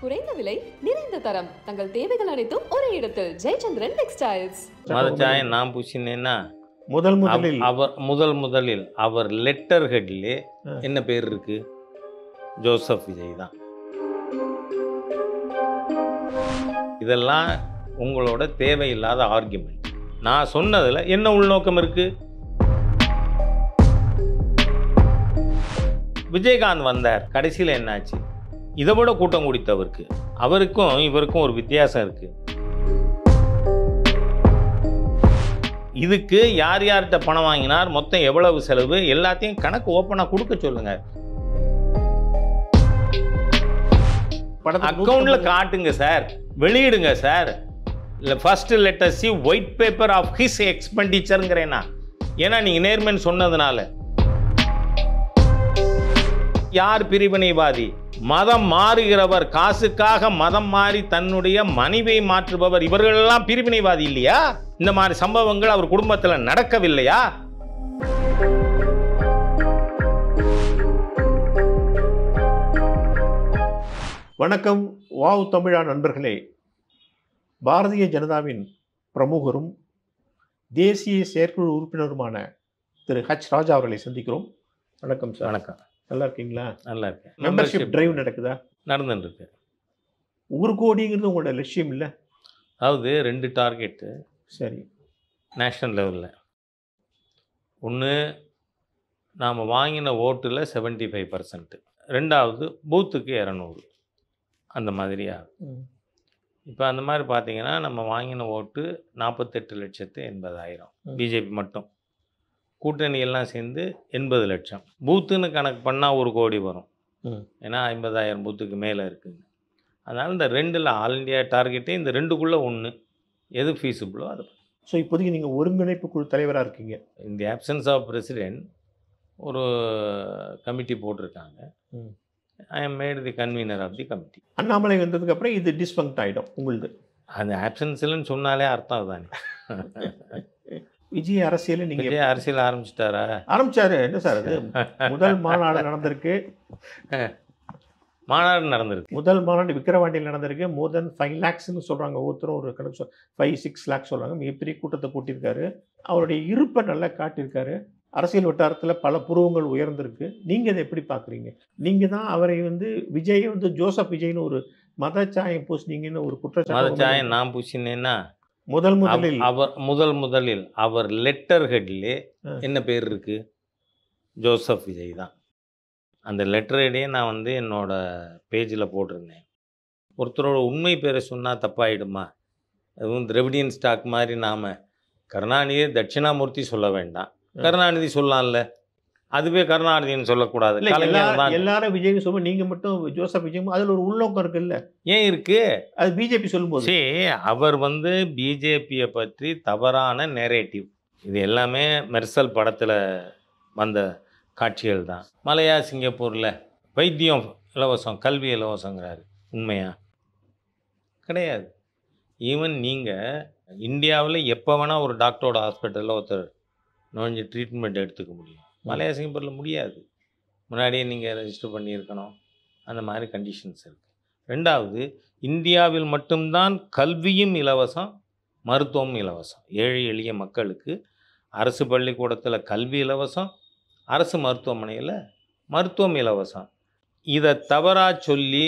குறைந்த விலை நிறைந்த தரம் தங்கள் தேவைகள் அனைத்தும் ஒரே இடத்தில் ஜெயச்சந்திரன் டெக்ஸ்டைல்ஸ். மதச்சாயம் நான் பூசினேன்னா முதலில் அவர் லெட்டர் ஹெட்லே என்ன பேர் இருக்கு? ஜோசப் விஜய் தான். இதெல்லாம் உங்களோட தேவையில்லாத ஆர்குமெண்ட். நான் சொன்னதில் என்ன உள்நோக்கம் இருக்கு? விஜயகாந்த் வந்தார், கடைசியில் என்னாச்சு? இதை விட கூட்டம் குடித்தவருக்கு அவருக்கும் இவருக்கும் ஒரு வித்தியாசம் இருக்கு. இதுக்கு யார் யார்கிட்ட பணம் வாங்கினார், மொத்தம் எவ்வளவு செலவு, எல்லாத்தையும் கணக்கு ஓப்பனாக கொடுக்க சொல்லுங்க. அக்கௌண்ட்ல காட்டுங்க சார், வெளியிடுங்க sir. First let us see white paper of his எக்ஸ்பெண்டிச்சருங்கிறேன்னா, ஏன்னா நீங்கள் நேர்மைன்னு சொன்னதுனால. யார் பிரிவினைவாதி? மதம் மாறுகிறவர், காசுக்காக மதம் மாறி தன்னுடைய மனைவியை மாற்றுபவர், இவர்களெல்லாம் பிரிவினைவாதி இல்லையா? இந்த மாதிரி சம்பவங்கள் அவர் குடும்பத்தில் நடக்கவில்லையா? வணக்கம் வாவ் தமிழா நண்பர்களே. பாரதிய ஜனதாவின் பிரமுகரும் தேசிய செயற்குழு உறுப்பினருமான திரு ஹச் ராஜா அவர்களை சந்திக்கிறோம். வணக்கம் சார். வணக்கம். நல்லா இருக்கீங்களா? நல்லா இருக்கேன். மெம்பர்ஷிப் டிரைவ் நடக்குதா? நடந்துருக்கு. 1 கோடிங்கிறது உங்களோட லட்சியம் இல்லை? அதாவது 2 டார்கெட்டு. சரி. நேஷ்னல் லெவலில் ஒன்று, நாம் வாங்கின ஓட்டில் 75%, ரெண்டாவது பூத்துக்கு 200, அந்த மாதிரியா. இப்போ அந்த மாதிரி பார்த்தீங்கன்னா நம்ம வாங்கின ஓட்டு 48,80,000 பிஜேபி மட்டும். கூட்டணி எல்லாம் சேர்ந்து 80 லட்சம். பூத்துன்னு கணக்கு பண்ணால் 1 கோடி வரும். ஏன்னா 50,000 பூத்துக்கு மேலே இருக்குங்க. அதனால் இந்த 2ல் ஆல் இண்டியா டார்கெட்டே இந்த 2க்குள்ளே ஒன்று எது ஃபீஸிபிளோ அது. ஸோ இப்போதைக்கு நீங்கள் ஒருங்கிணைப்பு குழு தலைவராக இருக்கீங்க. இந்த ஆப்சன்ஸ் ஆஃப் பிரசிடென்ட் ஒரு கமிட்டி போட்டிருக்காங்க. I am made the convener of the committee. Annamalai வந்ததுக்கு அப்புறம் இது டிஸ்பங்க்ட் ஆகிடும் உங்களுக்கு. அந்த ஆப்சன்ஸ்லன்னு சொன்னாலே அர்த்தம் அதுதானே. விஜய் அரசியல் நீங்கள் அரசியல் ஆரம்பிச்சிட்டாரா? ஆரம்பிச்சாரு. என்ன சார் அது? முதல் மாநாடு நடந்திருக்கு. மாநாடு நடந்திருக்கு. முதல் மாநாடு விக்கிரவாண்டியில் நடந்திருக்கு. மோர் தென் 5 lakhsன்னு சொல்கிறாங்க. ஒவ்வொருத்தரும் ஒரு கணக்கு 5-6 lakhs சொல்கிறாங்க. மிகப்பெரிய கூட்டத்தை கூட்டியிருக்காரு. அவருடைய இருப்பை நல்லா காட்டியிருக்காரு. அரசியல் வட்டாரத்தில் பல புருவங்கள் உயர்ந்திருக்கு. நீங்கள் இதை எப்படி பார்க்குறீங்க? நீங்கள் தான் அவரை விஜயை ஜோசப் விஜய்னு ஒரு மதச்சாயம் பூசினீங்கன்னு ஒரு குற்றச்சாட்டு. மதச்சாயம் நான் பூசினேன்னா முதலில் அவர் லெட்டர் ஹெட்லே என்ன பேர் இருக்கு? ஜோசப் விஜய் தான். அந்த லெட்டர் ஹெட்டையே நான் என்னோட பேஜில் போட்டிருந்தேன். ஒருத்தரோட உண்மை பேரை சொன்னால் தப்பாயிடுமா? அதுவும் திரவிடியன் ஸ்டாக் மாதிரி நாம் கருணாநிதியை தட்சிணாமூர்த்தி சொல்ல வேண்டாம், கருணாநிதி சொல்லலாம்ல. அதுவே கருணாநிதின்னு சொல்லக்கூடாது. எல்லாரும் விஜய்னு சொல்லுவோம், நீங்கள் மட்டும் ஜோசப் விஜய். அதில் ஒரு உள்நோக்கம் இருக்குல்ல? ஏன் இருக்கு? அது பிஜேபி சொல்லும்போது அவர் பிஜேபியை பற்றி தவறான நெரேட்டிவ். இது எல்லாமே மெர்சல் படத்தில் வந்த காட்சிகள் தான். மலையா சிங்கப்பூரில் வைத்தியம் இலவசம், கல்வி இலவசங்கிறாரு. உண்மையா? கிடையாது. ஈவன் நீங்கள் இந்தியாவில் எப்போ வேணால் ஒரு டாக்டரோட ஹாஸ்பிட்டலில் ஒருத்தர் நுழைஞ்சு ட்ரீட்மெண்ட் எடுத்துக்க முடியும். மலையா சிங்கப்பூரில் முடியாது. முன்னாடியே நீங்கள் ரெஜிஸ்டர் பண்ணியிருக்கணும். அந்த மாதிரி கண்டிஷன்ஸ் இருக்குது. ரெண்டாவது, இந்தியாவில் மட்டும்தான் கல்வியும் இலவசம், மருத்துவம் இலவசம். ஏழை எளிய மக்களுக்கு அரசு பள்ளிக்கூடத்தில் கல்வி இலவசம், அரசு மருத்துவமனையில் மருத்துவம் இலவசம். இதை தவறாக சொல்லி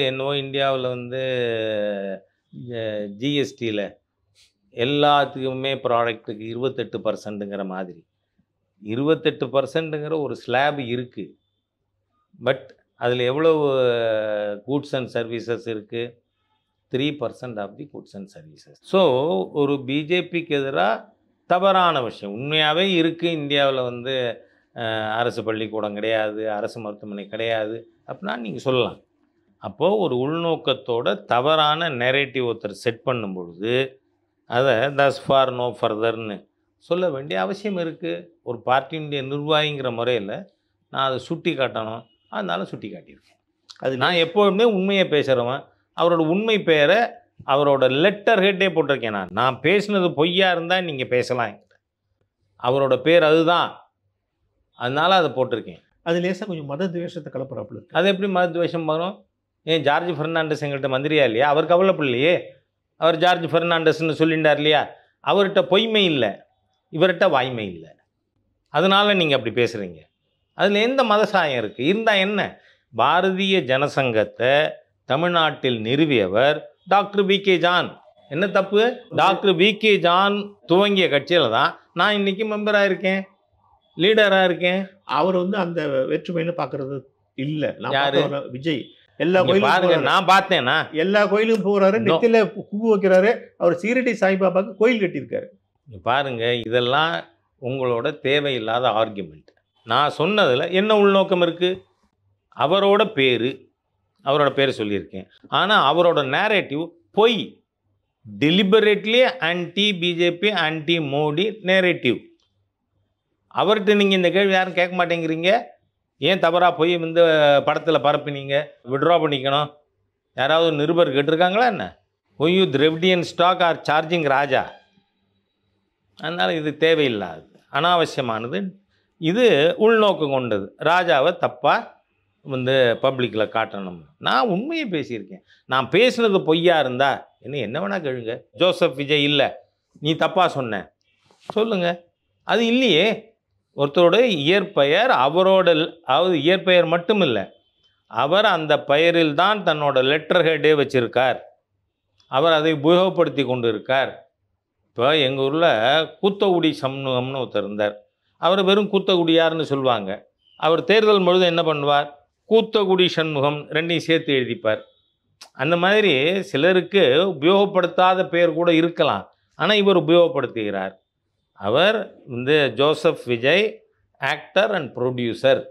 என்னவோ இந்தியாவில் ஜிஎஸ்டியில் எல்லாத்துக்குமே ப்ராடக்ட்டுக்கு 28%ங்கிற மாதிரி 28%ங்கிற ஒரு ஸ்லாப் இருக்குது. பட் அதில் எவ்வளவு கூட்ஸ் அண்ட் சர்வீசஸ் இருக்குது? 3% of the goods and services. So ஒரு பிஜேபிக்கு எதிராக தவறான விஷயம் உண்மையாகவே இருக்குது. இந்தியாவில் அரசு பள்ளிக்கூடம் கிடையாது, அரசு மருத்துவமனை கிடையாது அப்படின்னா நீங்கள் சொல்லலாம். அப்போது ஒரு உள்நோக்கத்தோட தவறான நெரேட்டிவ் ஒருத்தர் செட் பண்ணும் பொழுது அதை தஸ் ஃபார் நோ ஃபர்தர்னு சொல்ல வேண்டிய அவசியம் இருக்குது. ஒரு பார்ட்டியினுடைய நிர்வாகிங்கிற முறையில் நான் அதை சுட்டி காட்டணும். அதனால சுட்டி காட்டியிருக்கேன். அது நான் எப்போதுமே உண்மையை பேசுகிறவன். அவரோட உண்மை பேரை அவரோட லெட்டர் ஹெட்டே போட்டிருக்கேன். நான் பேசினது பொய்யா இருந்தால் நீங்கள் பேசலாம். அவரோட பேர் அதுதான், அதனால் அதை போட்டிருக்கேன். அது லேசாக கொஞ்சம் மத துவேஷத்தை கலப்புறாப்புல. அது எப்படி மத துவேஷம் வரும்? ஏன் ஜார்ஜ் ஃபெர்னாண்டஸ் எங்கள்கிட்ட மந்திரியா இல்லையா? அவர் கவலைப்படலையே. அவர் ஜார்ஜ் ஃபெர்னாண்டஸ்ன்னு சொல்லிட்டார் இல்லையா? அவர்கிட்ட பொய்மை இல்லை, இவர்கிட்ட வாய்மை இல்லை. அதனால நீங்கள் அப்படி பேசுகிறீங்க. அதில் எந்த மதசாயம் இருக்குது? இருந்தால் என்ன? பாரதிய ஜனசங்கத்தை தமிழ்நாட்டில் நிறுவியவர் டாக்டர் வி.கே. ஜான். என்ன தப்பு? Doctor V K. ஜான் துவங்கிய கட்சியில் தான் நான் இன்றைக்கி மெம்பராக இருக்கேன், லீடராக இருக்கேன். அவர் வந்து அந்த வேற்றுமையில பார்க்கறது இல்லை. யாரு? விஜய் எல்லா இங்க கோயிலும் பாருங்க, போறாரு. நான் பார்த்தேன்னா எல்லா கோயிலும் போறாரு, No. நெத்தில பூ வைக்கிறாரு. அவர் சீரடி சாய்பாபாக்கு கோயில் கட்டியிருக்காரு. இங்க பாருங்க, இதெல்லாம் உங்களோட தேவையில்லாத ஆர்கியூமெண்ட். நான் சொன்னதில் என்ன உள்நோக்கம் இருக்குது? அவரோட பேர் சொல்லியிருக்கேன். ஆனால் அவரோட நேரேட்டிவ் பொய். Deliberately anti BJP, anti Modi narrative. அவர்கிட்ட நீங்கள் இந்த கேள்வி யாரும் கேட்க மாட்டேங்கிறீங்க. ஏன் தவறாக போய் இந்த படத்தில் பரப்பினீங்க? விட்ரா பண்ணிக்கணும். யாராவது நிருபர் கேட்டிருக்காங்களா என்ன? Why you Dravidian stock are charging Raja. அதனால் இது தேவையில்லாது, அனாவசியமானது. இது உள்நோக்கம் கொண்டது. ராஜாவை தப்பாக வந்து பப்ளிக்கில் காட்டணும். நான் உண்மையை பேசியிருக்கேன். நான் பேசுனது பொய்யா இருந்தா என்ன வேணா கேளுங்க. ஜோசப் விஜய் இல்லை, நீ தப்பாக சொன்ன சொல்லுங்க. அது இல்லையே. ஒருத்தரோட இயற்பெயர் அவரோட, அதாவது இயற்பெயர் மட்டும் இல்லை, அவர் அந்த பெயரில் தான் தன்னோட லெட்டர் ஹெட்டே வச்சிருக்கார். அவர் அதை உபயோகப்படுத்தி கொண்டு இருக்கார். இப்போ எங்கள் ஊரில் கூத்தக்குடி சண்முகம்னு ஒருத்தர் இருந்தார். அவர் வெறும் கூத்தக்குடியார்னு சொல்லுவாங்க. அவர் தேர்தல் பொழுது என்ன பண்ணுவார்? கூத்தக்குடி சண்முகம் ரெண்டையும் சேர்த்து எழுதிப்பார். அந்த மாதிரி சிலருக்கு உபயோகப்படுத்தாத பேர் கூட இருக்கலாம், ஆனால் இவர் உபயோகப்படுத்துகிறார். அவர் வந்து Joseph Vijay actor and producer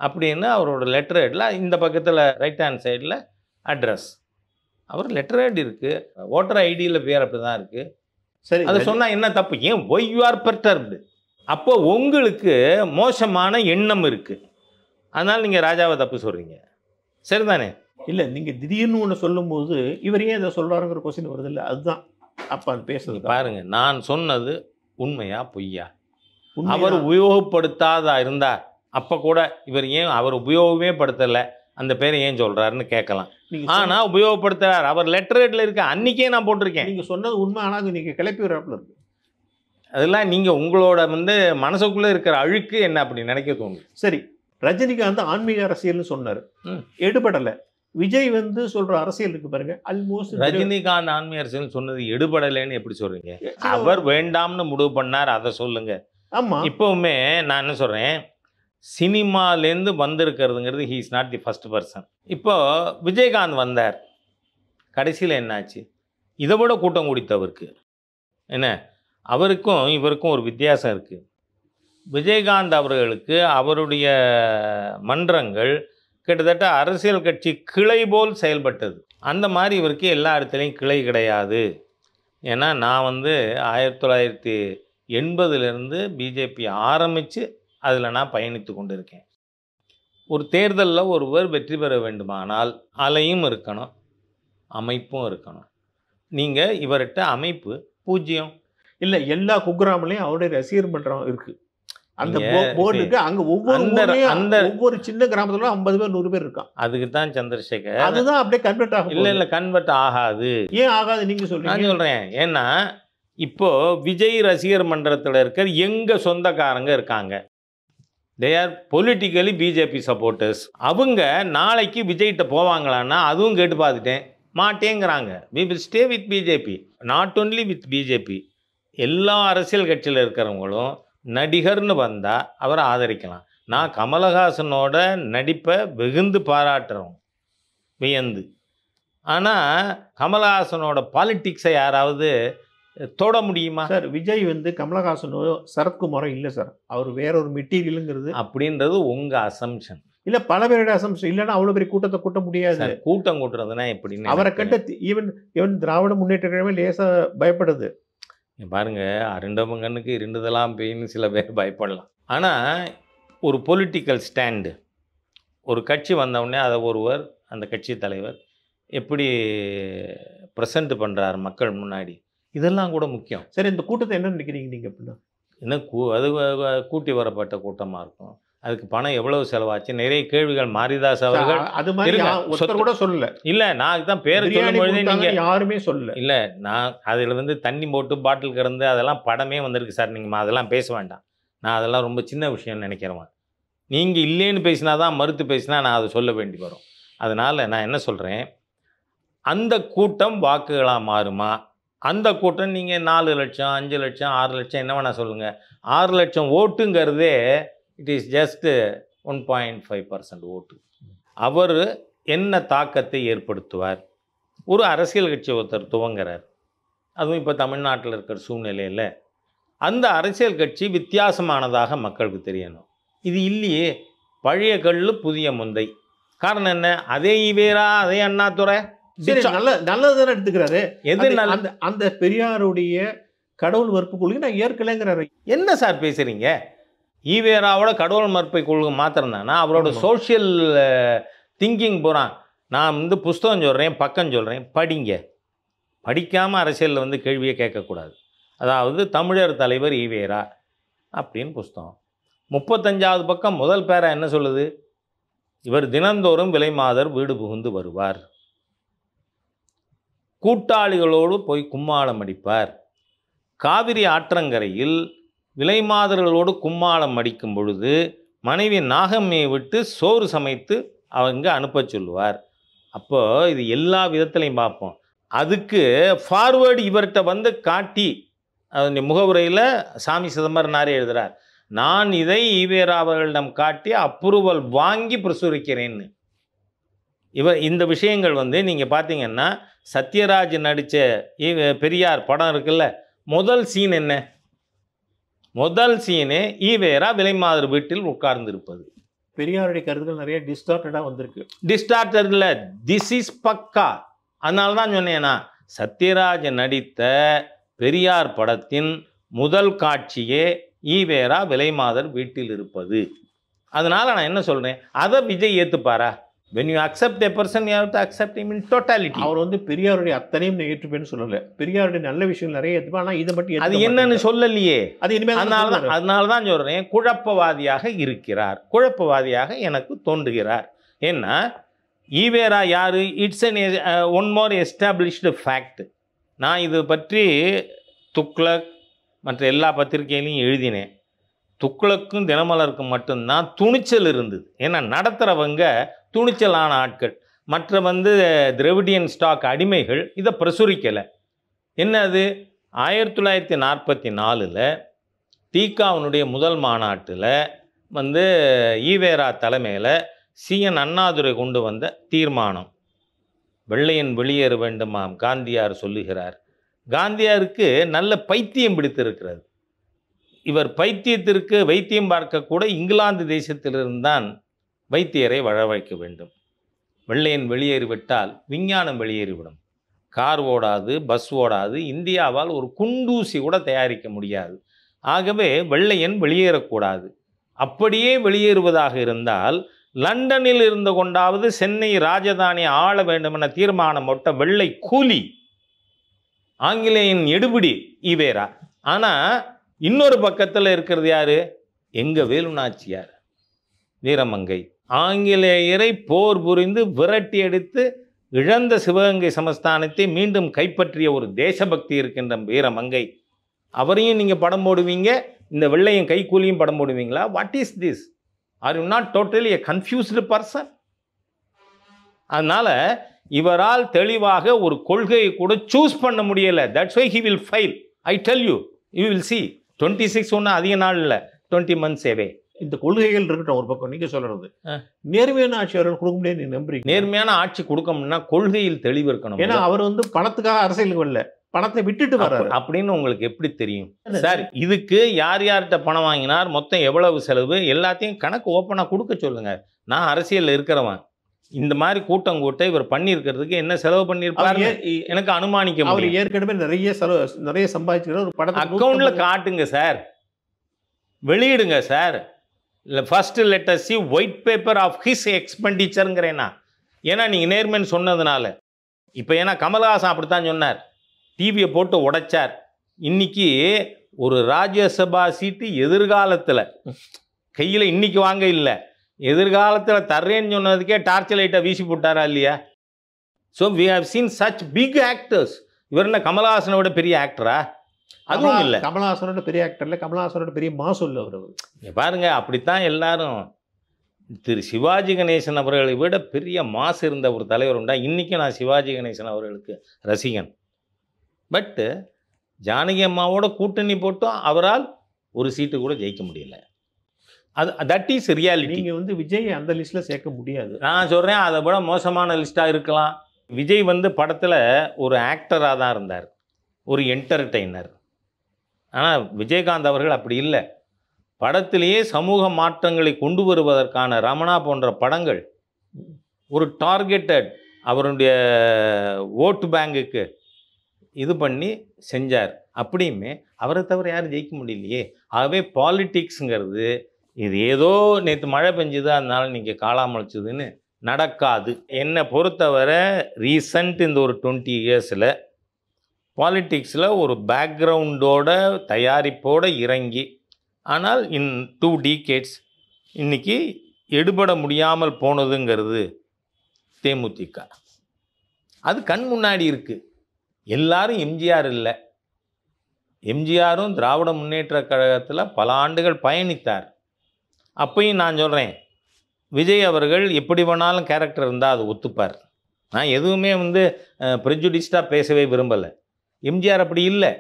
அப்படின்னு அவரோட லெட்டர் ஹெட்டில் இந்த பக்கத்தில் ரைட் ஹேண்ட் சைடில் அட்ரஸ். அவர் லெட்டர் ஹெட் இருக்குது, ஓட்டர் ஐடியில் பேர் அப்படி தான் இருக்குது. சரி, அதை சொன்னால் என்ன தப்பு? ஏன் ஒய் யூ ஆர் பெர்டர்ப்டு? அப்போ உங்களுக்கு மோசமான எண்ணம் இருக்குது, அதனால் நீங்கள் ராஜாவை தப்பு சொல்கிறீங்க. சரிதானே? இல்லை, நீங்கள் திடீர்னு ஒன்று சொல்லும்போது இவர் ஏன் இதை சொல்கிறாருங்கிற கொஸ்டின் வருது இல்லை? அதுதான் அப்போ அது பேசுறது. பாருங்க, நான் சொன்னது உண்மையா பொய்யா? அவர் உபயோகப்படுத்தாதா இருந்தா அப்போ கூட இவர் ஏன் அவர் உபயோகமே படுத்தலை, அந்த பேரை ஏன் சொல்கிறாருன்னு கேட்கலாம். ஆனால் உபயோகப்படுத்துகிறார். அவர் லெட்டர் ஹெட்டில் இருக்க அன்றைக்கே நான் போட்டிருக்கேன். நீங்கள் சொன்னது உண்மை, ஆனால் நீங்கள் கிளப்பி விடுறாப்புல இருக்கு. அதெல்லாம் நீங்கள் உங்களோட வந்து மனசுக்குள்ளே இருக்கிற அழுக்கு என்ன அப்படி நினைக்க தோணுது. சரி, ரஜினிகாந்த் ஆன்மீக அரசியல்னு சொன்னார், எடுபடலை. விஜய் வந்து சொல்ற அரசியல் இருக்கு பாருங்க, ஆல்மோஸ்ட். ரஜினிகாந்த் ஆன்மீக அரசியல் சொன்னது எடுபடலைன்னு எப்படி சொல்றீங்க? அவர் வேண்டாம்னு முடிவு பண்ணார், அதை சொல்லுங்க. ஆமா, இப்போவுமே நான் என்ன சொல்றேன், சினிமாலேருந்து வந்திருக்கிறதுங்கிறது he is not the first person. இப்போ விஜயகாந்த் வந்தார், கடைசியில் என்னாச்சு? இதை விட கூட்டம் கூடித்தவருக்கு என்ன, அவருக்கும் இவருக்கும் ஒரு வித்தியாசம் இருக்குது. விஜயகாந்த் அவர்களுக்கு அவருடைய மன்றங்கள் கிட்டத்தட்ட அரசியல் கட்சி கிளை போல் செயல்பட்டது. அந்த மாதிரி இவருக்கு எல்லா இடத்துலையும் கிளை கிடையாது. ஏன்னா நான் வந்து 1980 பிஜேபி ஆரம்பித்து அதில் நான் பயணித்து கொண்டு இருக்கேன். ஒரு தேர்தலில் ஒருவர் வெற்றி பெற வேண்டுமானால் அலையும் இருக்கணும், அமைப்பும் இருக்கணும். நீங்கள் இவர்கிட்ட அமைப்பு பூஜ்ஜியம் இல்லை. எல்லா குக்கிராமலையும் அவருடைய ரசிகர் மன்றம் இருக்கு. அந்த போர்டுக்கு அங்க ஒவ்வொரு சின்ன கிராமத்துல 50 பேர் 100 பேர் இருக்கான். அதுக்கு தான் சந்திரசேகர், அதுதான் அப்படியே கன்வெர்ட் ஆகும். இல்லை கன்வெர்ட் ஆகாது. ஏன் ஆகாது நீங்க சொல்றீங்க? நான் சொல்றேன், ஏன்னா இப்போ விஜய் ரசிகர் மன்றத்தில் இருக்கிற எங்க சொந்தக்காரங்க இருக்காங்க, they are politically BJP supporters. அவங்க நாளைக்கு விஜய்கிட்ட போவாங்களான்னா அதுவும் கேட்டு பார்த்துட்டேன், மாட்டேங்கிறாங்க. We will stay with BJP, not only with BJP. எல்லா அரசியல் கட்சியில் இருக்கிறவங்களும் நடிகர்னு வந்தால் அவரை ஆதரிக்கலாம். நான் கமலஹாசனோட நடிப்பை வெகுந்து பாராட்டுறோம், வியந்து. ஆனால் கமலஹாசனோட பாலிட்டிக்ஸை யாராவது தொட முடியுமா சார்? விஜய் வந்து கமலஹாசனோ சரத்குமாரோ இல்லை சார், அவர் வேற ஒரு மெட்டீரியலுங்கிறது அப்படின்றது உங்கள் அசம்ஷன். இல்லை, பல பேருடைய அசம்ஷன். இல்லைன்னா அவ்வளோ பெரிய கூட்டத்தை கூட்ட முடியாது. கூட்டம் கூட்டுறதுனா எப்படின்னு அவரை கண்ட ஈவன் திராவிட முன்னேற்ற கழகமே லேசாக பயப்படுது. பாருங்க, அருண்டவங்கனுக்கு இருண்டதெல்லாம் பெய்ன்னு சில பேர் பயப்படலாம். ஆனால் ஒரு பொலிட்டிக்கல் ஸ்டாண்டு, ஒரு கட்சி வந்தவுடனே அதை ஒருவர் அந்த கட்சி தலைவர் எப்படி ப்ரெசண்ட் பண்ணுறார் மக்கள் முன்னாடி, இதெல்லாம் கூட முக்கியம். சரி, இந்த கூட்டத்தை என்ன நினைக்கிறீங்க நீங்கள்? அப்படின்னா என்ன அது கூட்டி வரப்பட்ட கூட்டமாக இருக்கும். அதுக்கு பணம் எவ்வளவு செலவாச்சு, நிறைய கேள்விகள். மாரிதாஸ் அவர்கள் அது மாதிரி இருங்க, ஒருத்தர் கூட சொல்லல. இல்லை, நான் அதுதான் பேரை பிரியாணி சொல்லும் பொழுதே கொடுத்தாங்கன்னு நீங்கள் யாருமே சொல்லல. இல்லை, நான் அதில் வந்து தண்ணி போட்டு பாட்டில் கிடந்து அதெல்லாம் படமே வந்திருக்கு சார். நீங்கள் அதெல்லாம் பேச வேண்டாம். நான் அதெல்லாம் ரொம்ப சின்ன விஷயம்னு நினைக்கிறேன். நீங்கள் இல்லைன்னு பேசினா தான், மறுத்து பேசினா நான் அதை சொல்ல வேண்டி வரும். அதனால் நான் என்ன சொல்கிறேன், அந்த கூட்டம் வாக்குகளாக மாறுமா? அந்த கூட்டம் நீங்கள் 4 லட்சம் 5 லட்சம் 6 லட்சம் என்ன வேணால் சொல்லுங்கள். 6 லட்சம் ஓட்டுங்கிறதே இட் இஸ் ஜஸ்ட்டு 1.5% ஓட்டு. அவர் என்ன தாக்கத்தை ஏற்படுத்துவார்? ஒரு அரசியல் கட்சி ஒருத்தர் துவங்குறார், அதுவும் இப்போ தமிழ்நாட்டில் இருக்கிற சூழ்நிலையில் அந்த அரசியல் கட்சி வித்தியாசமானதாக மக்களுக்கு தெரியணும். இது இல்லையே, பழைய கல்லு புதிய முந்தை. காரணம் என்ன? அதே ஈவேரா, அதே அண்ணாதுரை. சரி, நல்லதுதானே எடுத்துக்கிறாரு. எது அந்த பெரியாருடைய கடவுள் மறுப்பு கொள்கை நான் ஏற்கலைங்கிறாரு. என்ன சார் பேசுகிறீங்க? ஈவேராவோட கடவுள் மறுப்பை கொள்கை மாத்திரம் தானா? அவரோட சோஷியல் திங்கிங் போகிறான். நான் வந்து புஸ்தகம் சொல்கிறேன், பக்கம் சொல்கிறேன், படிங்க. படிக்காமல் அரசியலில் வந்து கேள்வியை கேட்கக்கூடாது. அதாவது தமிழர் தலைவர் ஈவேரா அப்படின்னு புஸ்தகம் 35வது பக்கம் முதல் பேரா என்ன சொல்லுது? இவர் தினந்தோறும் விலைமாதர் வீடு புகுந்து வருவார், கூட்டாளிகளோடு போய் கும்மாளம் அடிப்பார், காவிரி ஆற்றங்கரையில் விலைமாதர்களோடு கும்மாளம் அடிக்கும் பொழுது மனைவி நாகம்மையை விட்டு சோறு சமைத்து அவங்க அனுப்ப சொல்லுவார். அப்போ இது எல்லா விதத்திலையும் பார்ப்போம். அதுக்கு ஃபார்வேர்டு இவர்கிட்ட வந்து காட்டி, முகவுரையில் சாமி சிதம்பரனாரே எழுதுகிறார், நான் இதை ஈவேரா அவர்களிடம் காட்டி அப்ரூவல் வாங்கி பிரசுரிக்கிறேன்னு. இந்த விஷயங்கள் வந்து நீங்கள் பார்த்தீங்கன்னா சத்யராஜ் நடித்த பெரியார் படம் இருக்குல்ல, முதல் சீன் என்ன? முதல் சீனே ஈவேரா விலைமாதர் வீட்டில் உட்கார்ந்திருப்பது. பெரியாருடைய கருத்துக்கள் நிறைய டிஸ்டார்டடாக வந்திருக்கு. டிஸ்டார்டட் இல்லை, திஸ் இஸ் பக்கா. அதனால தான் சொன்னேன்னா, சத்யராஜ் நடித்த பெரியார் படத்தின் முதல் காட்சியே ஈவேரா விலைமாதர் வீட்டில் இருப்பது. அதனால் நான் என்ன சொல்கிறேன், அதை Vijay ஏற்றுப்பாரா? when you accept a person you have to accept him in totality. அவர் வந்து பெரியாருடைய அத்தனையும் ஏற்றுப்பேன்னு சொல்லலை. பெரியாருடைய நல்ல விஷயங்கள் நிறைய ஏற்றுப்பா, ஆனால் இதை மட்டும் அது என்னன்னு சொல்லலையே. அது இனிமேல் அதனால தான் சொல்கிறேன், குழப்பவாதியாக இருக்கிறார், குழப்பவாதியாக எனக்கு தோன்றுகிறார். ஏன்னா ஈவேரா யார்? It's an one more established fact. நான் இது பற்றி துக்ளக் மற்ற எல்லா பத்திரிகையிலையும் எழுதினேன். துக்ளக்கும் தினமலருக்கும் மட்டும்தான் துணிச்சல் இருந்தது. ஏன்னா நடத்துகிறவங்க துணிச்சலான ஆட்கள். மற்ற வந்து திராவிடியன் ஸ்டாக் அடிமைகள் இதை பிரசுரிக்கலை. என்னது? 1944 தீகாவுனுடைய முதல் மாநாட்டில் வந்து ஈவேரா தலைமையில் CN அண்ணாதுரை கொண்டு வந்த தீர்மானம், வெள்ளையன் வெளியேற வேண்டுமாம் காந்தியார் சொல்லுகிறார். காந்தியாருக்கு நல்ல பைத்தியம் பிடித்திருக்கிறது. இவர் பைத்தியத்திற்கு வைத்தியம் பார்க்கக்கூட இங்கிலாந்து தேசத்திலிருந்தான் வைத்தியரை வரவழைக்க வேண்டும். வெள்ளையன் வெளியேறிவிட்டால் விஞ்ஞானம் வெளியேறிவிடும். கார் ஓடாது, பஸ் ஓடாது, இந்தியாவால் ஒரு குண்டூசி கூட தயாரிக்க முடியாது. ஆகவே வெள்ளையன் வெளியேறக்கூடாது. அப்படியே வெளியேறுவதாக இருந்தால் லண்டனில் இருந்து கொண்டாவது சென்னை ராஜதானியை ஆள வேண்டும் என தீர்மானம் போட்ட வெள்ளை கூலி, ஆங்கிலேயன் எடுபிடி ஈவேரா. ஆனால் இன்னொரு பக்கத்தில் இருக்கிறது யாரு? எங்கள் வேலு நாச்சியார் வீரமங்கை. ஆங்கிலேயரை போர் புரிந்து விரட்டி அடித்து இழந்த சிவகங்கை சமஸ்தானத்தை மீண்டும் கைப்பற்றிய ஒரு தேசபக்தி இருக்கின்ற வீரமங்கை. அவரையும் நீங்கள் படம் போடுவீங்க, இந்த வெள்ளையும் கைக்கூலியும் படம் போடுவீங்களா? What is this? Are you not totally a confused person? அதனால் இவரால் தெளிவாக ஒரு கொள்கையை கூட சூஸ் பண்ண முடியலை. That's why he will fail. I tell you, you will see. 26 ஒன்றும் அதிக நாள் இல்லை, 20 months away. இந்த கொள்கைகள் இருக்கட்டும் ஒரு பக்கம், நீங்கள் சொல்கிறது நேர்மையான ஆட்சி அவர்கள் கொடுக்க முடியாது. நீ நம்புறீங்க? நேர்மையான ஆட்சி கொடுக்கணும்னா கொள்கையில் தெளிவு இருக்கணும். ஏன்னா அவர் வந்து பணத்துக்காக அரசியலுக்கு வரல, பணத்தை விட்டுட்டு வர்றாரு அப்படின்னு உங்களுக்கு எப்படி தெரியும் சார்? இதுக்கு யார் யார்கிட்ட பணம் வாங்கினார், மொத்தம் எவ்வளவு செலவு, எல்லாத்தையும் கணக்கு ஓப்பனாக கொடுக்க சொல்லுங்க. நான் அரசியலில் இருக்கிறவன், இந்த மாதிரி கூட்டம் கூட்ட இவர் பண்ணியிருக்கிறதுக்கு என்ன செலவு பண்ணியிருப்பாரு எனக்கு அனுமானிக்க முடியும். அவர் ஏற்கனவே நிறைய சம்பாதிச்சுக்கிற ஒரு படத்தை அக்கௌண்ட்ல காட்டுங்க சார், வெளியிடுங்க சார். இல்லை first let us see white paper of his எக்ஸ்பெண்டிச்சருங்கிறேன்னா. ஏன்னா நீங்கள் நேர்மைன்னு சொன்னதுனால. இப்போ ஏன்னா கமல்ஹாசன் அப்படித்தான் சொன்னார், டிவியை போட்டு உடைச்சார். இன்னைக்கு ஒரு ராஜ்யசபா சீட்டு எதிர்காலத்தில் கையில் இன்னைக்கு வாங்க இல்லை, எதிர்காலத்தில் தர்றேன்னு சொன்னதுக்கே டார்ச் லைட்டை வீசி போட்டாரா இல்லையா? So we have seen such big actors. இவர் என்ன கமலஹாசனை விட பெரிய ஆக்டரா? அதுவும் இல்லை. கமலஹாசனோட பெரிய ஆக்டர் இல்லை, கமலஹாசனோட பெரிய மாசு இல்லை அவர். பாருங்க, அப்படித்தான் எல்லாரும். திரு சிவாஜி கணேசன் அவர்களை விட பெரிய மாசு இருந்த ஒரு தலைவர் உண்டா? இன்றைக்கி நான் சிவாஜி கணேசன் அவர்களுக்கு ரசிகன். பட்டு ஜானகி அம்மாவோட கூட்டணி போட்டும் அவரால் ஒரு சீட்டு கூட ஜெயிக்க முடியல. அது தட் இஸ் ரியாலிட்டி. நீங்கள் வந்து விஜய் அந்த லிஸ்ட்டில் சேர்க்க முடியாது. நான் சொல்கிறேன், அதை விட மோசமான லிஸ்ட்டாக இருக்கலாம். விஜய் வந்து படத்தில் ஒரு ஆக்டராக தான் இருந்தார், ஒரு என்டர்டெய்னர். ஆனால் விஜயகாந்த் அவர்கள் அப்படி இல்லை. படத்திலேயே சமூக மாற்றங்களை கொண்டு வருவதற்கான ரமணா போன்ற படங்கள் ஒரு டார்கெட்டட் அவருடைய ஓட்டு பேங்குக்கு இது பண்ணி செஞ்சார். அப்படியுமே அவரை தவிர யாரும் ஜெயிக்க முடியலையே. ஆகவே பாலிட்டிக்ஸுங்கிறது இது ஏதோ நேற்று மழை பெஞ்சுது அதனால நீங்கள் காலாமழிச்சதுன்னு நடக்காது. என்னை பொறுத்தவரை ரீசன்ட் இந்த ஒரு 20 இயர்ஸில் பாலிட்டிக்ஸில் ஒரு பேக்ரவுண்டோட தயாரிப்போடு இறங்கி, ஆனால் இன் 2 decades இன்றைக்கி எடுபட முடியாமல் போனதுங்கிறது தேமுதிக. அது கண் முன்னாடி இருக்குது. எல்லாரும் எம்ஜிஆர் இல்லை. எம்ஜிஆரும் திராவிட முன்னேற்ற கழகத்தில் பல ஆண்டுகள் பயணித்தார். அப்பையும் நான் சொல்கிறேன், விஜய் அவர்கள் எப்படி வேணாலும் கேரக்டர் இருந்தால் அது ஒத்துப்பார். நான் எதுவுமே வந்து ப்ரெஜுடிஸ்டாக பேசவே விரும்பலை. எம்ஜிஆர் அப்படி இல்லை.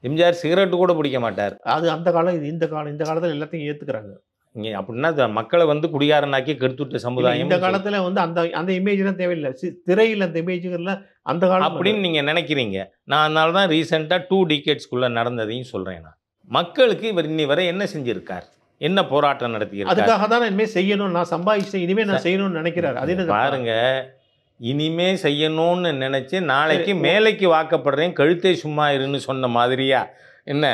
எம்ஜிஆர் சிகரெட்டு கூட பிடிக்க மாட்டார். அது அந்த காலம், இது இந்த காலம். இந்த காலத்தில் எல்லாத்தையும் ஏற்றுக்கிறாங்க. இங்கே அப்படின்னா மக்களை வந்து குடிகாரனாக்கி கெடுத்துட்ட சமுதாயம். இந்த காலத்தில் வந்து அந்த அந்த இமேஜ்லாம் தேவையில்லை. திரையில் அந்த இமேஜுகள்லாம் அந்த காலம் அப்படின்னு நீங்கள் நினைக்கிறீங்க. நான் அதனால தான் ரீசெண்டாக 2 decadesக்குள்ளே நடந்ததையும் சொல்கிறேன். நான் மக்களுக்கு இவர் இன்னி வரை என்ன செஞ்சுருக்கார், என்ன போராட்டம் நடத்தியிருக்கார்? அதுக்காக தான் இனிமேல் செய்யணும், நான் சம்பாதிச்சேன், இனிமேல் நான் செய்யணும்னு நினைக்கிறார். அது பாருங்க, இனிமே செய்யணும்னு நினைச்சு நாளைக்கு மேலைக்கு வாக்கப்படுறேன் கழுத்தை சும்மா இருன்னு சொன்ன மாதிரியா என்ன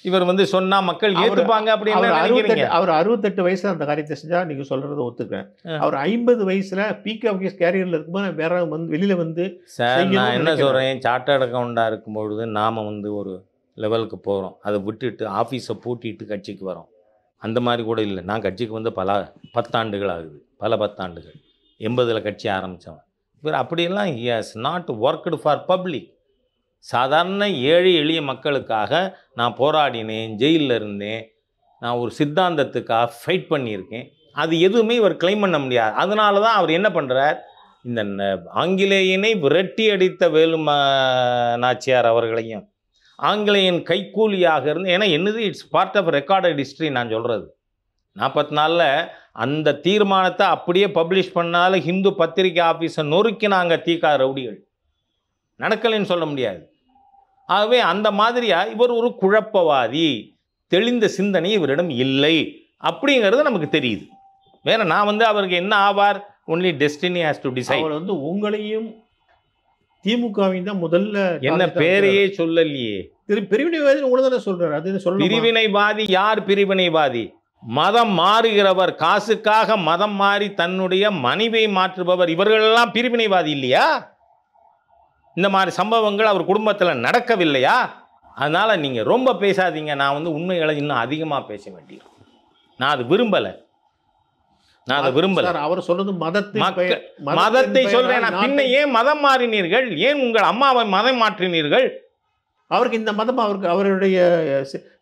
இவர் வந்து சொன்னா மக்கள் ஏத்துப்பாங்க அப்படின்னு நினைக்கிறீங்க? அவர் 68 வயசுல அந்த காரியத்தை செஞ்சா நீங்க சொல்றதை ஒத்துக்கிறேன். அவர் 50 வயசுல பீக் ஆஃப் ஹிஸ் கேரியர்ல இருக்கும்போது வேற வந்து வெளியில வந்து சார், நான் என்ன சொல்றேன், சார்ட்டர்ட் அக்கௌண்டா இருக்கும்பொழுது நாம வந்து ஒரு லெவலுக்கு போகிறோம், அதை விட்டுட்டு ஆஃபீஸை பூட்டிட்டு கட்சிக்கு வரோம். அந்த மாதிரி கூட இல்லை. நான் கட்சிக்கு வந்து பல 10 ஆண்டுகள் ஆகுது, பல 10 ஆண்டுகள். 80ல் கட்சி ஆரம்பித்தவன். இவர் அப்படியெல்லாம் he has not worked for public. சாதாரண ஏழை எளிய மக்களுக்காக நான் போராடினேன், ஜெயிலில் இருந்தேன், நான் ஒரு சித்தாந்தத்துக்காக ஃபைட் பண்ணியிருக்கேன். அது எதுவுமே இவர் கிளைம் பண்ண முடியாது. அதனால தான் அவர் என்ன பண்ணுறார், இந்த ஆங்கிலேயனை விரட்டி அடித்த வேலு நாச்சியார் அவர்களையும் ஆங்கிலேயன் கைக்கூலியாக இருந்து, ஏன்னா என்னது it's part of recorded history. நான் சொல்கிறது 44ல் அந்த தீர்மானத்தை அப்படியே பப்ளிஷ் பண்ணாலும் ஹிந்து பத்திரிகை ஆஃபீஸை நொறுக்கினாங்க தீகா ரவுடிகள். நடக்கலைன்னு சொல்ல முடியாது. ஆகவே அந்த மாதிரியாக இவர் ஒரு குழப்பவாதி, தெளிந்த சிந்தனை இவரிடம் இல்லை அப்படிங்கிறது நமக்கு தெரியுது. வேற நான் வந்து அவருக்கு என்ன ஆவார், only destiny has to decide. அவர் வந்து உங்களையும் திமுகவையும் தான் முதல்ல என்ன பேரையே சொல்லலையே. பிரிவினைவாதி உங்களை தானே சொல்றாரு. அது சொல்ல பிரிவினைவாதி யார்? பிரிவினைவாதி மதம் மாறுகிறவர், காசுக்காக மதம் மாறி தன்னுடைய மனைவியை மாற்றுபவர், இவர்களெல்லாம் பிரிவினைவாதி இல்லையா? இந்த மாதிரி சம்பவங்கள் அவர் குடும்பத்தில் நடக்கவில்லையா? அதனால நீங்க ரொம்ப பேசாதீங்க. நான் வந்து உண்மைகளை இன்னும் அதிகமாக பேச வேண்டியிருக்கும். நான் அது விரும்பலை. அவர் சொல்றது மதத்தை சொல்றேன். பின்ன ஏன் மதம் மாறினீர்கள்? ஏன் உங்கள் அம்மாவை மதம் மாற்றினீர்கள்? அவருக்கு இந்த மதம் அவருடைய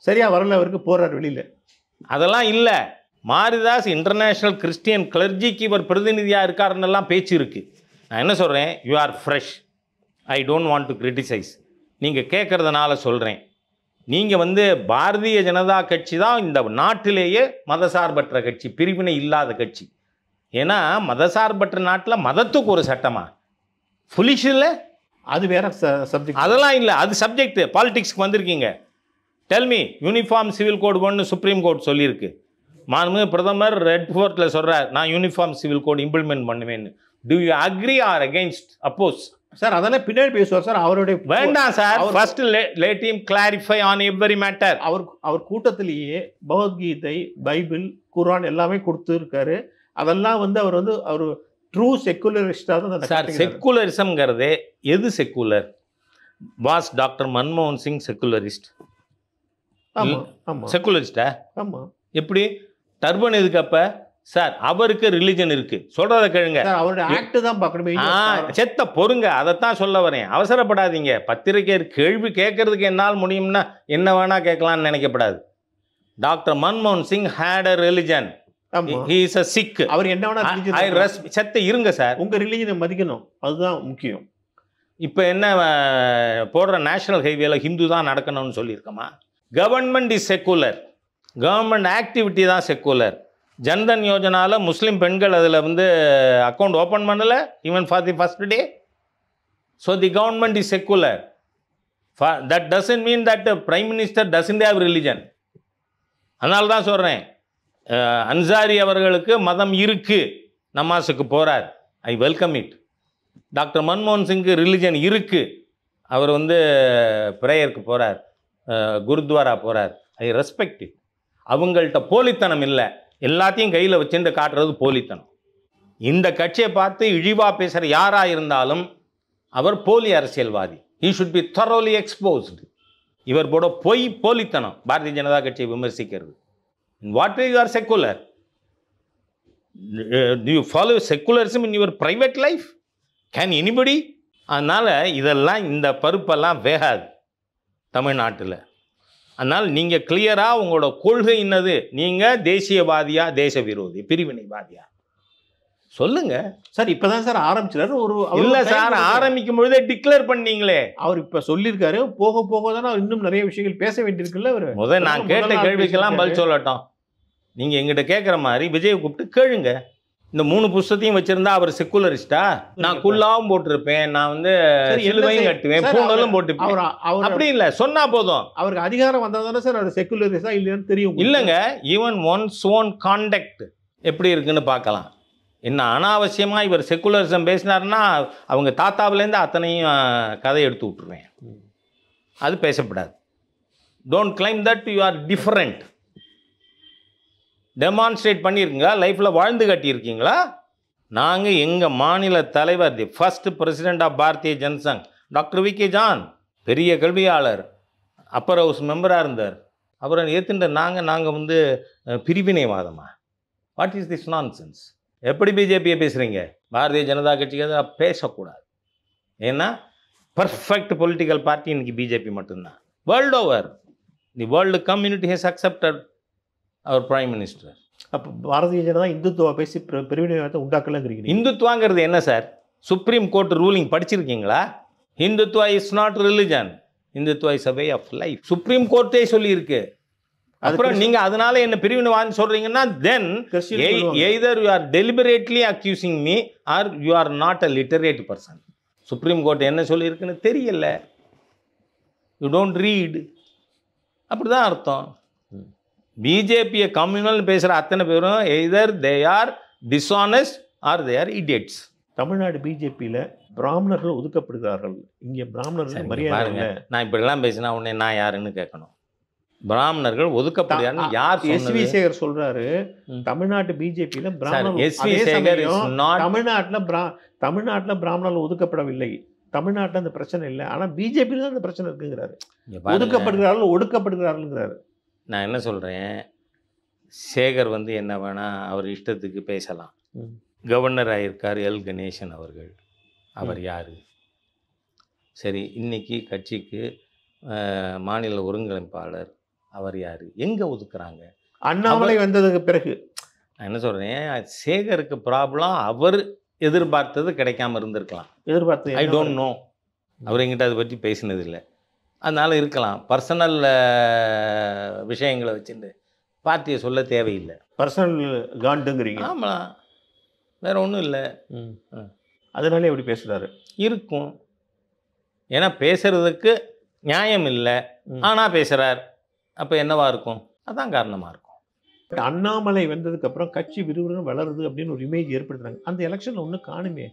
சரியா வரல, அவருக்கு போறார் வெளியில. அதெல்லாம் இல்லை. மாரிதாஸ் இன்டர்நேஷனல் கிறிஸ்டியன் கிளர்ஜிக்கு இவர் பிரதிநிதியாக இருக்காருன்னு எல்லாம் பேச்சு இருக்கு. நான் என்ன சொல்றேன், you are fresh. I don't want to criticise. நீங்கள் கேட்கறதுனால சொல்கிறேன். நீங்கள் வந்து பாரதிய ஜனதா கட்சி தான் இந்த நாட்டிலேயே மதசார்பற்ற கட்சி, பிரிவினை இல்லாத கட்சி. ஏன்னா மதசார்பற்ற நாட்டில் மதத்துக்கு ஒரு சட்டமா? ஃபுலிஷ் இல்லை, அது வேற சப்ஜெக்ட். அதெல்லாம் இல்லை, அது சப்ஜெக்ட். பாலிடிக்ஸ்க்கு வந்திருக்கீங்க. டெல்மி, யூனிஃபார்ம் சிவில் கோடு ஒன்று சுப்ரீம் கோர்ட் சொல்லியிருக்கு. மாண்புமிகு பிரதமர் ரெட் ஃபோர்ட்டில் சொல்கிறார், நான் யூனிஃபார்ம் சிவில் கோடு இம்ப்ளிமெண்ட் பண்ணுவேன்னு. Do you agree or against? அப்போஸ் சார் அதெல்லாம் பின்னாடி பேசுவார் சார். அவருடைய வேண்டாம் sir, first let him clarify on every matter. அவர் கூட்டத்திலேயே பகவத்கீதை, பைபிள், குர்ஆன் எல்லாமே கொடுத்துருக்காரு. அதெல்லாம் வந்து அவர் ட்ரூ செக்குலரிஸ்டாக தான் சார். செக்குலரிசம்ங்கிறதே எது செக்குலர்? வாஸ் டாக்டர் மன்மோகன் சிங் செக்குலரிஸ்ட்? ஆமாம், ஆமாம், செக்குலரிஸ்டா? ஆமாம். எப்படி டர்பன் எதுக்கு அப்போ சார்? அவருக்கு ரிலிஜன் இருக்குது, சொல்கிறத கேளுங்க. சார் அவருடைய ஆக்ட் தான் பார்க்கணுமே. செத்த பொறுங்க, அதைத்தான் சொல்ல வரேன். அவசரப்படாதீங்க. பத்திரிகை கேள்வி கேட்கறதுக்கு என்னால் முடியும்னா என்ன வேணா கேட்கலான்னு நினைக்கப்படாது. டாக்டர் மன்மோகன் Singh had a religion. He is a Sikh. அவர் என்ன வேணா செத்த இருங்க சார். உங்க ரிலிஜனை மதிக்கணும், அதுதான் முக்கியம். இப்போ என்ன போடுற நேஷனல் ஹைவேல ஹிந்து தான் நடக்கணும்னு சொல்லியிருக்கோமா? Government is secular, government activity தான் செக்குலர். ஜன்தன் யோஜனாவில் முஸ்லீம் பெண்கள் அதில் வந்து அக்கௌண்ட் ஓப்பன் பண்ணலை, even for the first day. So the government is secular. That doesn't mean that prime minister doesn't have religion. அதனால தான் சொல்கிறேன், அன்சாரி அவர்களுக்கு மதம் இருக்குது, நமாஸுக்கு போகிறார், ஐ வெல்கம் இட். டாக்டர் மன்மோகன் சிங்கு ரிலிஜன் இருக்குது, அவர் வந்து ப்ரேயருக்கு போகிறார், குருத்வாரா போகிறார், ஐ ரெஸ்பெக்ட் இட். அவங்கள்ட்ட போலித்தனம் இல்லை, எல்லாத்தையும் கையில் வச்சுட்டு காட்டுறது போலித்தனம். இந்த கட்சியை பார்த்து இழிவாக பேசுகிற யாராக இருந்தாலும் அவர் போலி அரசியல்வாதி. he should be thoroughly exposed. இவர் போட போலித்தனம் பாரதிய ஜனதா கட்சியை விமர்சிக்கிறது. In what way you are secular? Do you follow secularism in your private life? Can anybody? அதனால் இதெல்லாம் இந்த பருப்பெல்லாம் வேகாது தமிழ்நாட்டில். அதனால் நீங்கள் கிளியராக உங்களோட கொள்கை என்னது, நீங்கள் தேசியவாதியா தேச விரோதி பிரிவினைவாதியா சொல்லுங்க சார். இப்பதான் சார் ஆரம்பிச்சாரு. இல்லை சார், ஆரம்பிக்கும் பொழுதே டிக்ளேர் பண்ணீங்களே. அவர் இப்போ சொல்லியிருக்காரு, போக போக தானே இன்னும் நிறைய விஷயங்கள் பேச வேண்டியிருக்குல்ல. அவர் முதல் நான் கேட்ட கேள்விக்கெல்லாம் பதில் சொல்லட்டும். நீங்கள் எங்கிட்ட கேட்குற மாதிரி விஜயை கூப்பிட்டு கேளுங்க. இந்த 3 புஸ்தத்தையும் வச்சிருந்தா அவர் செக்குலரிஸ்டா? நான் குல்லாவும் போட்டிருப்பேன், நான் வந்து சிலுவையும் கட்டுவேன், பூண்டலும் போட்டுப்பேன். அப்படி இல்லை, சொன்னா போதும். அவருக்கு அதிகாரம் வந்ததானே சார் அவர் செக்குலரிஸ்டா இல்லையான்னு தெரியும். இல்லைங்க, ஈவன் ஒன்ஸ் ஓன் கான்டக்ட் எப்படி இருக்குன்னு பார்க்கலாம். என்ன அனாவசியமாக இவர் செக்குலரிசம் பேசினார்னா அவங்க தாத்தாவிலேருந்து அத்தனையும் கதை எடுத்து விட்டுருவேன். அது பேசப்படாது. Don't claim that you are different. Demonstrate பண்ணியிருக்கீங்களா? லைஃப்பில் வாழ்ந்து காட்டியிருக்கீங்களா? நாங்கள் எங்கள் மாநில தலைவர், the first president of Bharatiya Jansangh doctor V K. John, பெரிய கல்வியாளர், அப்பர் ஹவுஸ் மெம்பராக இருந்தார். அவரை ஏற்றுன்ற நாங்கள் வந்து பிரிவினைவாதமா? What is this nonsense? எப்படி பிஜேபியை பேசுகிறீங்க? பாரதிய ஜனதா கட்சிக்கு எதிராக பேசக்கூடாது. ஏன்னா பர்ஃபெக்ட் பொலிட்டிக்கல் பார்ட்டி இன்னைக்கு பிஜேபி மட்டும்தான். World over the world community has accepted our prime minister. அப்போ பாரதிய ஜனதா இந்துத்துவா பேசி பிரிவினைவாதத்தை உண்டாக்கலங்கிறீங்க. இந்துத்துவாங்கிறது என்ன சார்? சுப்ரீம் கோர்ட் ரூலிங் படிச்சிருக்கீங்களா? Hindutva is not religion, Hindutva is a way of life. Supreme கோர்ட்டே சொல்லியிருக்கு. அப்புறம் நீங்கள் அதனால என்ன பிரிவினைவாதம் சொல்கிறீங்கன்னா then either you are deliberately accusing me or you are not a literate person. Supreme court என்ன சொல்லியிருக்குன்னு தெரியல, யூ டோன்ட் ரீட், அப்படி தான் அர்த்தம். பிஜேபியை கம்யூனல் பேசுகிற அத்தனை பேரும் either they are dishonest or they are idiots. Tamil Nadu பிஜேபியில் பிராமணர்கள் ஒதுக்கப்படுகிறார்கள். இங்கே பிராமணர்கள் மரியாதை. நான் இப்படிலாம் பேசினா உடனே நான் யாருன்னு கேட்கணும். பிராமணர்கள் ஒதுக்கப்படுறாங்க யார்? எஸ்வி சேகர் சொல்றாரு தமிழ்நாட்டு பிஜேபியில தமிழ்நாட்டில் பிராமணர்கள் ஒதுக்கப்படவில்லை, தமிழ்நாட்டில் அந்த பிரச்சனை இல்லை, ஆனால் பிஜேபியில் தான் அந்த பிரச்சனை இருக்குங்கிறாரு. ஒதுக்கப்படுகிறார்கள் ஒடுக்கப்படுகிறார்கள்ங்கிறாரு. நான் என்ன சொல்கிறேன், சேகர் வந்து என்ன வேணால் அவர் இஷ்டத்துக்கு பேசலாம். கவர்னர் ஆகியிருக்கார் எல் கணேசன் அவர்கள், அவர் யார்? சரி, இன்னைக்கு கட்சிக்கு மாநில ஒருங்கிணைப்பாளர், அவர் யார்? எங்கே ஒதுக்குறாங்க? அண்ணாமலை வந்ததுக்கு பிறகு நான் என்ன சொல்கிறேன், சேகருக்கு ப்ராப்ளம் அவர் எதிர்பார்த்தது கிடைக்காம இருந்திருக்கலாம். எதிர்பார்த்து ஐ டோன்ட் நோ, அவர் எங்கிட்ட அதை பற்றி பேசினதில்லை, அதனால் இருக்கலாம். பர்சனல் விஷயங்களை வச்சுட்டு பார்ட்டியை சொல்ல தேவையில்லை. பர்சனல் காண்டுங்கிறீங்க? ஆமாம், வேறு ஒன்றும் இல்லை. அதனாலே எப்படி பேசுகிறாரு இருக்கும். ஏன்னா பேசுகிறதுக்கு நியாயம் இல்லை, ஆனால் பேசுகிறார். அப்போ என்னவா இருக்கும்? அதான் காரணமாக இருக்கும். அண்ணாமலை வந்ததுக்கப்புறம் கட்சி விறுவிறுன்னு வளருது அப்படின்னு ஒரு இமேஜ் ஏற்படுத்துறாங்க. அந்த எலெக்ஷனில் ஒன்றும் காணுமே.